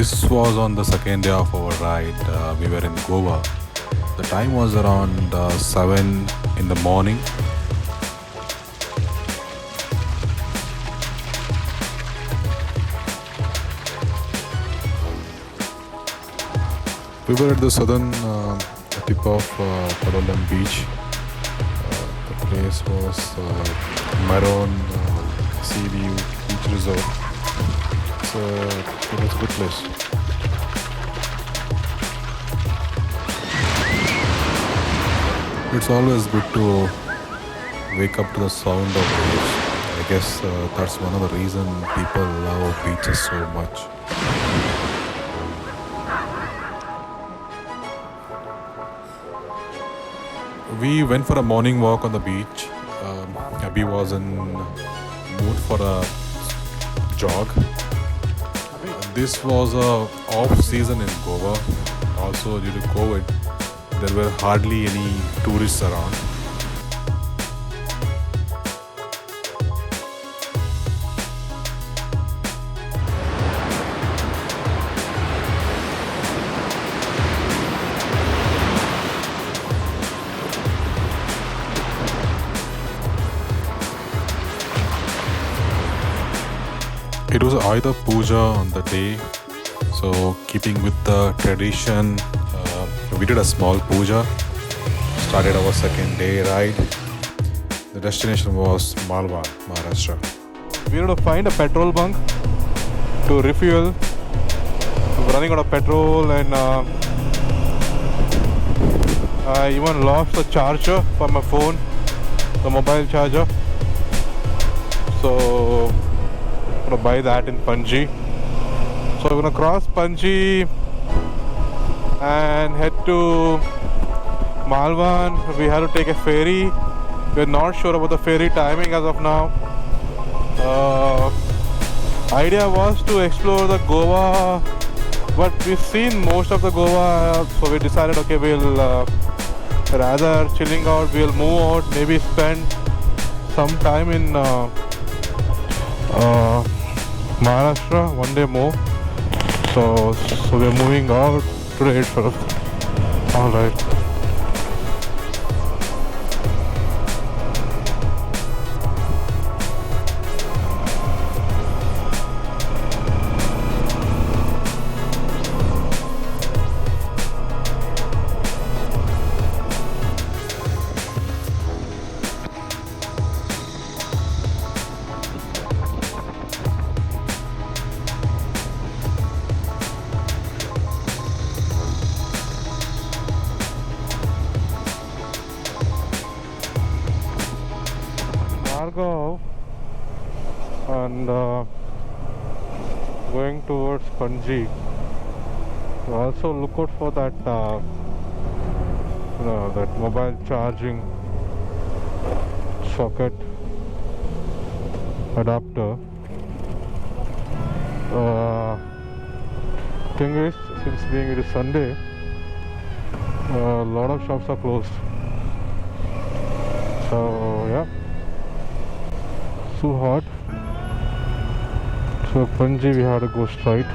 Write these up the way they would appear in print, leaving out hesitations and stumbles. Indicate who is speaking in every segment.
Speaker 1: This was on the second day of our ride. We were in Goa. The time was around 7 in the morning. We were at the southern tip of Palolem beach. The place was Maroon Sea View Beach Resort. It was a good place. It's always good to wake up to the sound of waves. I guess that's one of the reasons people love beaches so much. We went for a morning walk on the beach. Abhi was in mood for a jog. This was a off season in Goa. Also due to COVID, there were hardly any tourists around. It was Ayuda Puja on the day, so keeping with the tradition, we did a small puja, started our second day ride. The destination was Malvan, Maharashtra. We had to find a petrol bunk to refuel. We were running out of petrol and I even lost the charger for my phone, the mobile charger. So to buy that in Panji. So we're gonna cross Panji and head to Malvan. We had to take a ferry. We're not sure about the ferry timing as of now. Idea was to explore the Goa, but we've seen most of the Goa, so we decided okay, we'll rather chilling out, we'll move out, maybe spend some time in Maharashtra, one day more. So we're moving out today itself. Alright. And going towards Panji. Also look out for that that mobile charging socket adapter. Thing is, since being it is Sunday, a lot of shops are closed. So yeah, too hot. So Panji we had to go straight.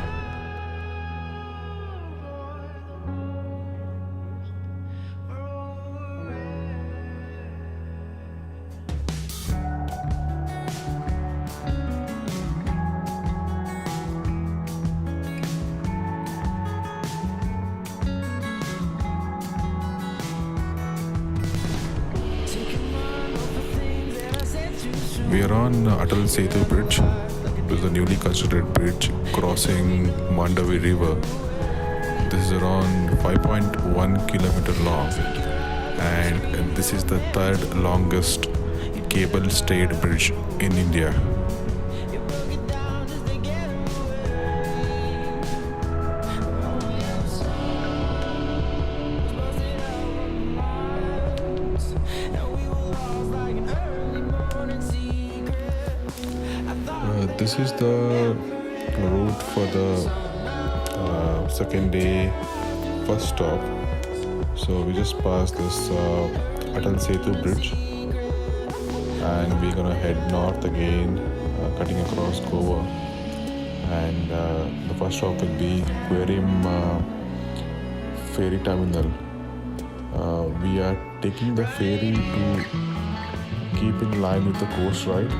Speaker 1: We are on Atal Setu Bridge. It is a newly constructed bridge crossing Mandavi River. This is around 5.1 kilometer long, and this is the third longest cable-stayed bridge in India. This is the route for the second day first stop. So we just passed this Atal Setu bridge and we're gonna head north again, cutting across Goa. and the first stop will be Querim ferry terminal. We are taking the ferry to keep in line with the coast ride.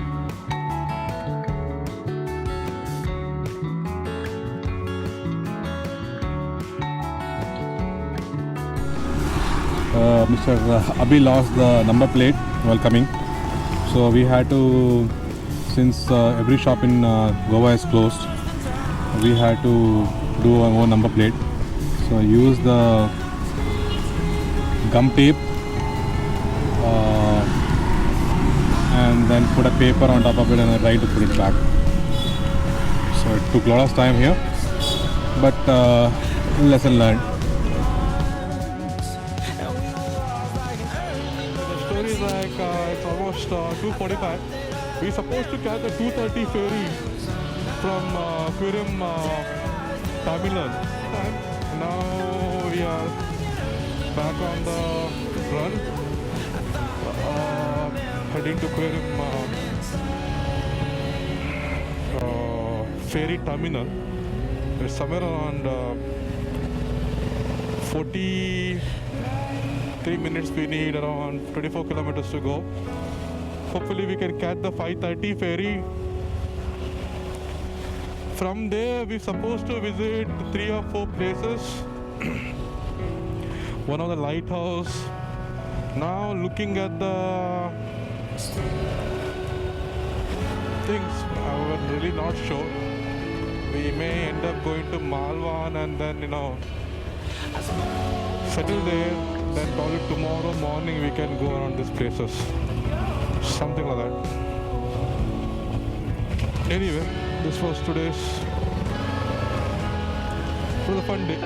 Speaker 2: Mr. Abhi lost the number plate while coming, so we had to, since every shop in Goa is closed, we had to do our own number plate. So use the gum tape and then put a paper on top of it and try to put it back. So it took a lot of time here, but lesson learned.
Speaker 1: It's almost 2:45. We're supposed to catch the 2:30 ferry from Querim terminal. Now we are back on the run, heading to Querim ferry terminal. It's somewhere around 43 minutes. We need around 24 kilometers to go. Hopefully we can catch the 5:30 ferry. From there we're supposed to visit 3 or 4 places. One of the Lighthouse. Now looking at the things, I'm really not sure. We may end up going to Malvan and then settle there. Then probably tomorrow morning we can go around these places. Something like that. Anyway, this was today's. It was a fun day.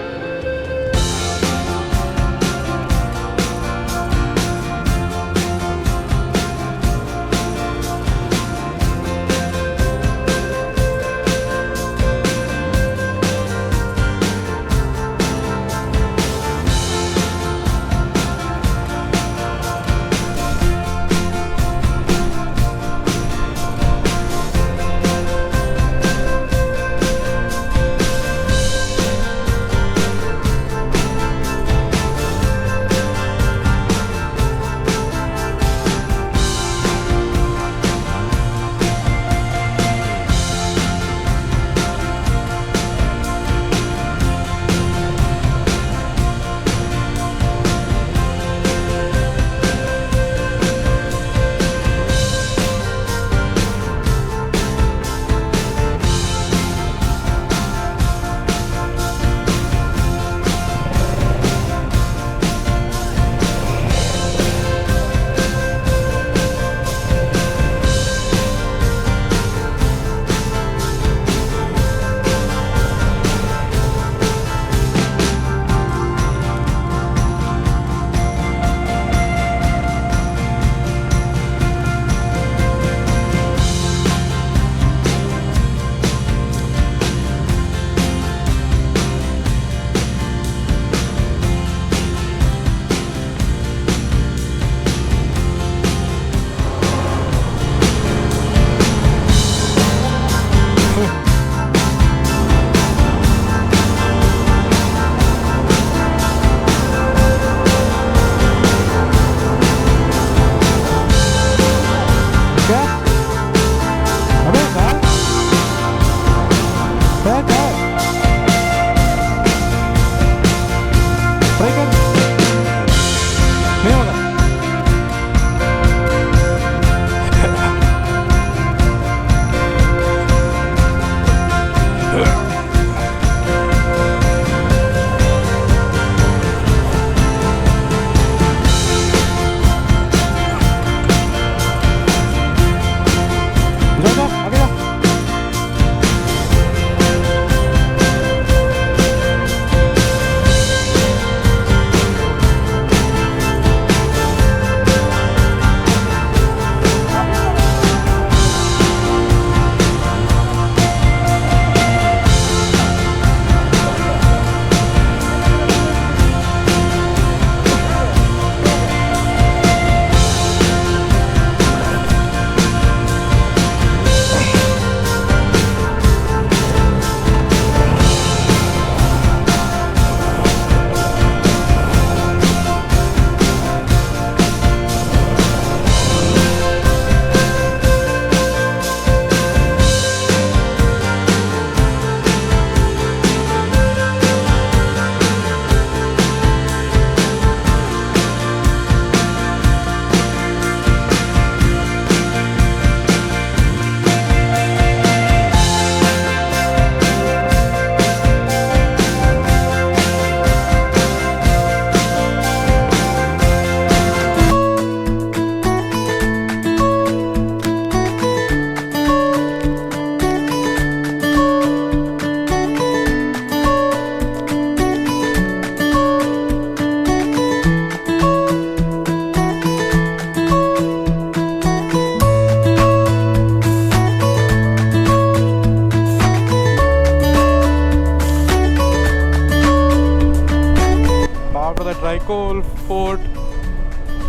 Speaker 1: cool fort.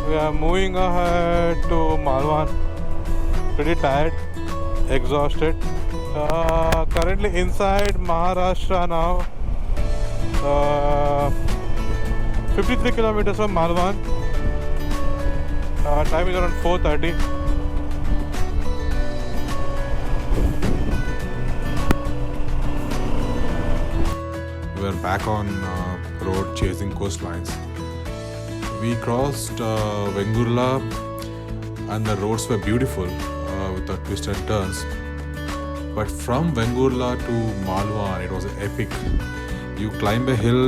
Speaker 1: We are moving ahead to Malvan. Pretty tired, exhausted. Currently inside Maharashtra now. 53 kilometers from Malvan. Time is around 4:30. We are back on road chasing coastlines. We crossed Vengurla and the roads were beautiful with the twists and turns. But from Vengurla to Malvan, it was epic. You climb a hill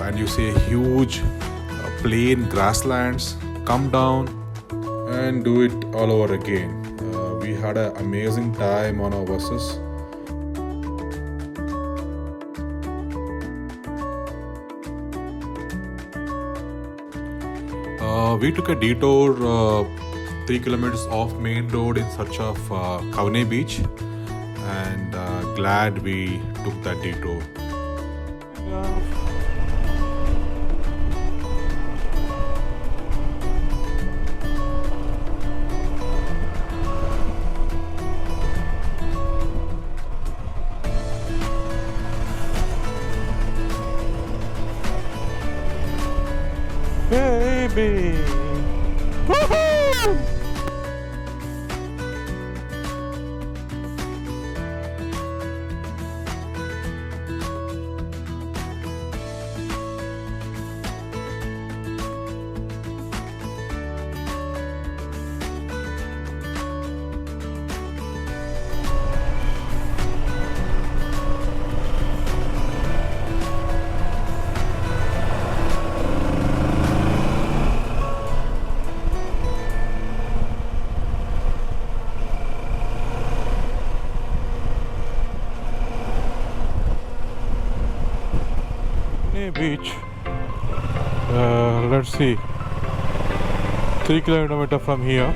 Speaker 1: and you see a huge plain grasslands, come down and do it all over again. We had an amazing time on our buses. We took a detour 3 kilometers off main road in search of Khavne beach, and glad we took that detour. Baby! Woohoo! Beach. Let's see. 3 kilometers from here.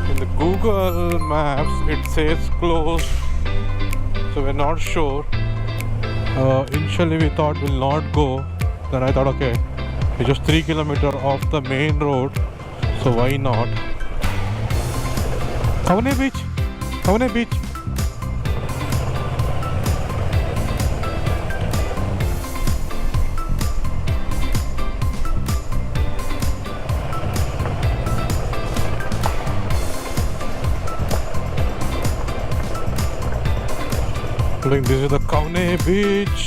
Speaker 1: In the Google Maps, it says closed, so we're not sure. Initially, we thought we'll not go. Then I thought, okay, it's just 3 kilometers off the main road, so why not? Khavne beach. Khavne beach. I think this is the Khavne beach.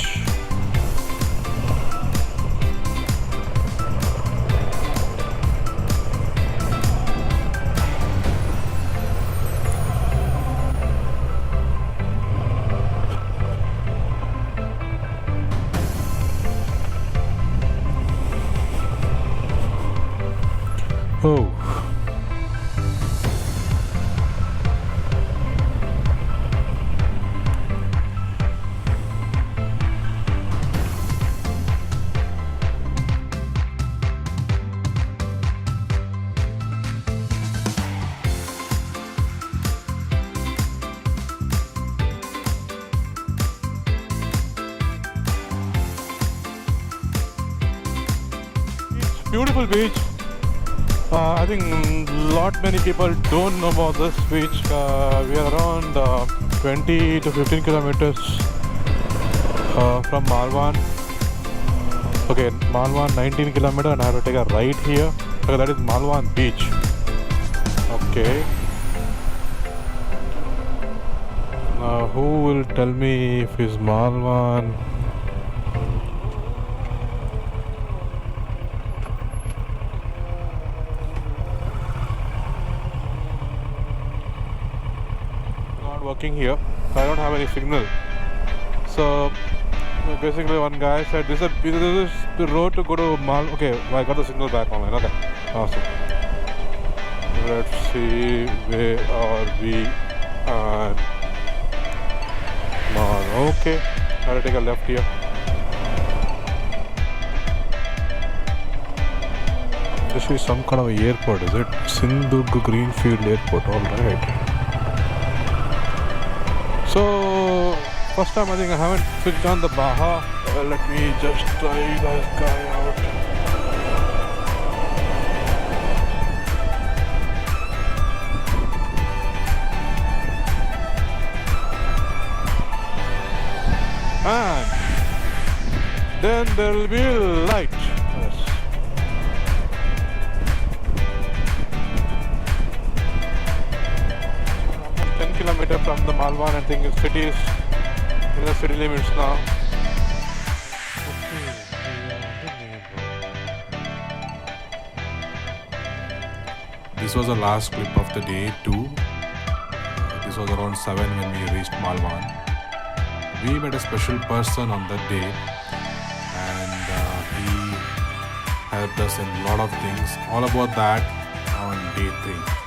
Speaker 1: Oh. Beautiful beach. I think many people don't know about this beach. We are around 20 to 15 kilometers from Malvan. Okay, Malvan 19 kilometers, and I have to take a right here. Okay, that is Malvan beach. Okay. Now, who will tell me if it's Malvan? Working here, I don't have any signal. So basically, one guy said this is the road to go to Mal. Okay, I got the signal back online. Okay, awesome. Let's see where are we at Mal. Okay, I have to take a left here. This is some kind of airport, is it? Sindhurg Greenfield Airport. All right. First time I think I haven't switched on the Baha. Let me just try that guy out. And then there will be light. Yes. Almost 10 kilometers from the Malvan. I think the city is in the city limits now. This was the last clip of the day too. This was around 7 when we reached Malvan. We met a special person on that day, and he helped us in a lot of things. All about that on day 3.